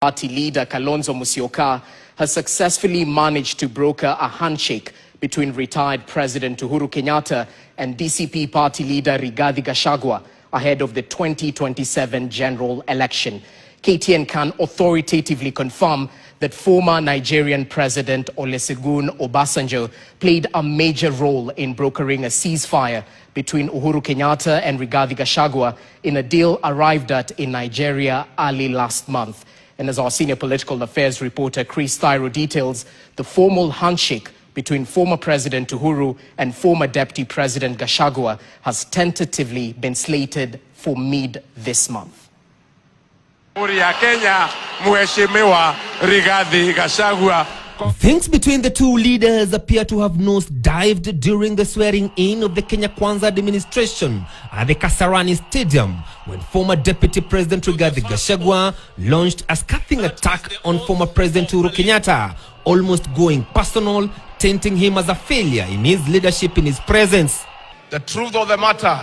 Party leader Kalonzo Musyoka has successfully managed to broker a handshake between retired President Uhuru Kenyatta and DCP party leader Rigathi Gachagua ahead of the 2027 general election. KTN can authoritatively confirm that former Nigerian President Olusegun Obasanjo played a major role in brokering a ceasefire between Uhuru Kenyatta and Rigathi Gachagua in a deal arrived at in Nigeria early last month. And as our senior political affairs reporter Chris Thyro details, the formal handshake between former President Uhuru and former Deputy President Gachagua has tentatively been slated for mid this month. Things between the two leaders appear to have nose-dived during the swearing-in of the Kenya Kwanza administration at the Kasarani Stadium, when former Deputy President Rigathi Gachagua launched a scathing attack on former President Uhuru Kenyatta, almost going personal, tainting him as a failure in his leadership in his presence. The truth of the matter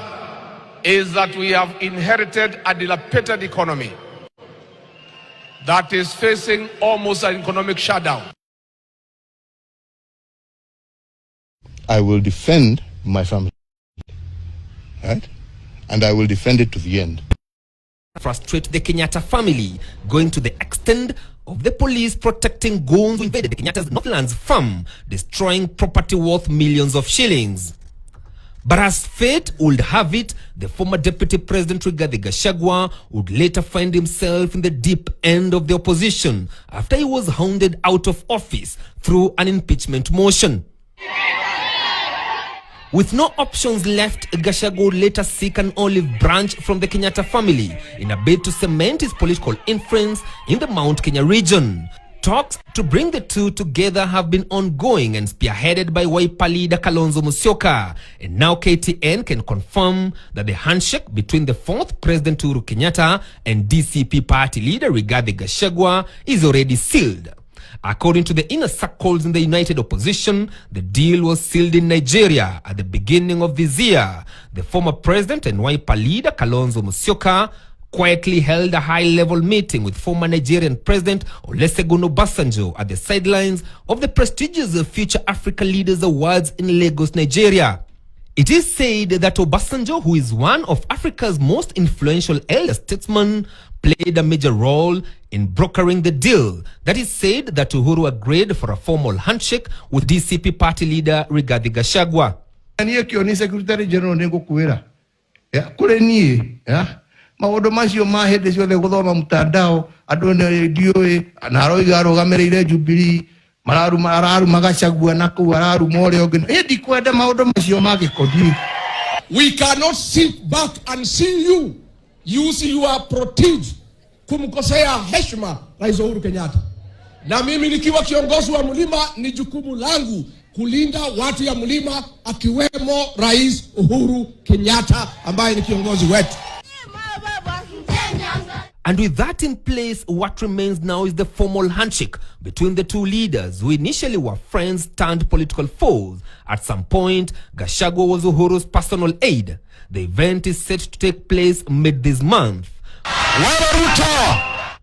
is that we have inherited a dilapidated economy that is facing almost an economic shutdown. I will defend my family, right? And I will defend it to the end. Frustrate the Kenyatta family, going to the extent of the police protecting goons who invaded the Kenyatta's Northlands farm, destroying property worth millions of shillings. But as fate would have it, the former Deputy President Rigathi Gachagua would later find himself in the deep end of the opposition after he was hounded out of office through an impeachment motion. With no options left, Gachagua would later seek an olive branch from the Kenyatta family in a bid to cement his political influence in the Mount Kenya region. Talks to bring the two together have been ongoing and spearheaded by Wiper leader Kalonzo Musyoka. And now KTN can confirm that the handshake between the fourth President Uhuru Kenyatta and DCP party leader Rigathi Gachagua is already sealed. According to the inner circles in the united opposition, the deal was sealed in Nigeria at the beginning of this year. The former president and Wiper leader Kalonzo Musyoka quietly held a high-level meeting with former Nigerian President Olusegun Obasanjo at the sidelines of the prestigious Future Africa Leaders Awards in Lagos, Nigeria. It is said that Obasanjo, who is one of Africa's most influential elder statesmen, played a major role in brokering the deal. That is said that Uhuru agreed for a formal handshake with DCP party leader Rigathi Gachagua. Secretary General nengo kuwera. Kule ni, maodo masio mahede siwele kuthoma mtandao, adone dioe, anaro igaro gamereire Jubilee, mararu Magachagua naku mararu more ogen. Edi kwenda maodo masio mage kodi. We cannot sit back and see you use your protein kumkosea heshima Rais Uhuru Kenyatta. Na mimi nikiwa kiongozi wa mlima ni jukumu langu kulinda watu ya mlima akiwemo Rais Uhuru Kenyatta ambaye ni kiongozi wetu. And with that in place, what remains now is the formal handshake between the two leaders who initially were friends turned political foes. At some point, Gachagua was Uhuru's personal aide. The event is set to take place mid this month.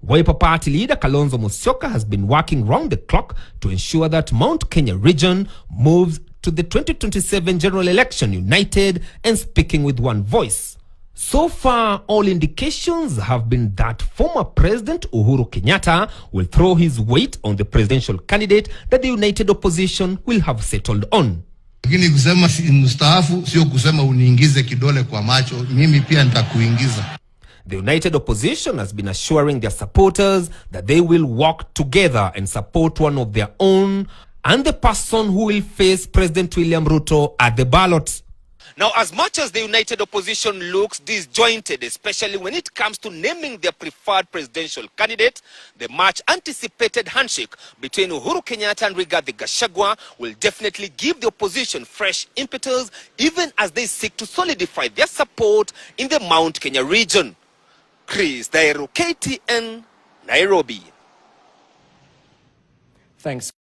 Wiper party leader Kalonzo Musyoka has been working round the clock to ensure that Mount Kenya region moves to the 2027 general election united and speaking with one voice. So far, all indications have been that former President Uhuru Kenyatta will throw his weight on the presidential candidate that the united opposition will have settled on. Lakini kusema mstaafu sio kusema uniingize kidole kwa macho, mimi pia nitakuingiza. The united opposition has been assuring their supporters that they will work together and support one of their own and the person who will face President William Ruto at the ballot. Now, as much as the united opposition looks disjointed, especially when it comes to naming their preferred presidential candidate, the much anticipated handshake between Uhuru Kenyatta and Rigathi Gachagua will definitely give the opposition fresh impetus, even as they seek to solidify their support in the Mount Kenya region. Chris Thyro, KTN, Nairobi. Thanks.